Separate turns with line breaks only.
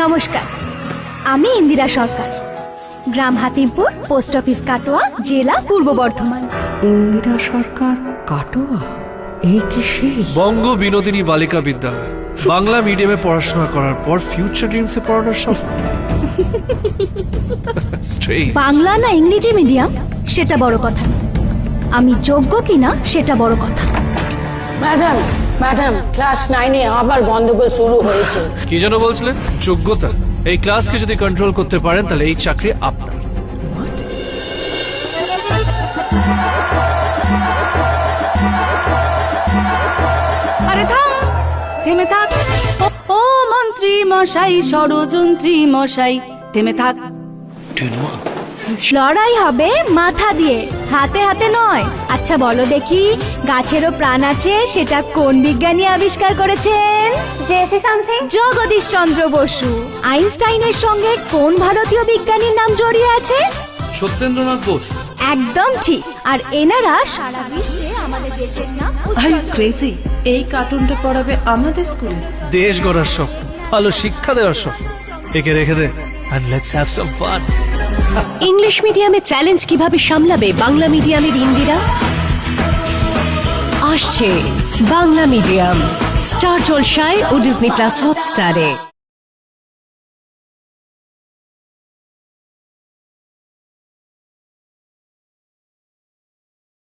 নমস্কার, আমি ইন্দিরা সরকার, গ্রাম হাতিমপুর, post office Katwa, জেলা পূর্ব বর্ধমান।
ইন্দিরা সরকার, কাটোয়া? এই কি সেই
বঙ্গ বিনোদিনী বালিকা বিদ্যালয়? বাংলা মিডিয়ামে পড়াশোনা করার পর ফিউচার ড্রিমসে পড়ানোর স্বপ্ন।
বাংলা না ইংরেজি মিডিয়াম সেটা বড় কথা না, আমি যোগ্য কিনা সেটা বড় কথা।
ম্যাডাম ম্যাডাম, ক্লাস 9-এ আবার গন্ডগোল শুরু হয়েছে।
কি যেন বলছিলেন? যোগ্যতা? এই ক্লাসকে যদি কন্ট্রোল করতে পারেন তাহলে এই চাকরি আপনার।
আরে থাম, থেমে থাক। ও মন্ত্রী মশাই, ষড়যন্ত্রী মশাই, থেমে থাক।
লড়াই হবে মাথা দিয়ে, হাতে হাতে নয়। আচ্ছা বলো দেখি, গাছেরও প্রাণ আছে সেটা কোন বিজ্ঞানী আবিষ্কার করেছেন? জগদীশ চন্দ্র বসু। আইনস্টাইনের সঙ্গে কোন ভারতীয় বিজ্ঞানীর নাম জড়িয়ে আছে?
সত্যেন্দ্রনাথ বোস।
একদম ঠিক। আর এনারা সারা বিশ্বে আমাদের দেশের নাম
আই ক্রেজি। এই কার্টুনটা পড়াবে আমাদের স্কুলে?
দেশ গড়ার স্বপ্ন, ভালো শিক্ষা দেওয়ার স্বপ্ন। একে রেখে দে and let's have some fun.
English মিডিয়ামে চ্যালেঞ্জ কিভাবে সামলাবে বাংলা মিডিয়ামের ইন্দিরা? আসছে বাংলা মিডিয়াম, স্টার জলসায় ও ডিজনি প্লাস হটস্টারে।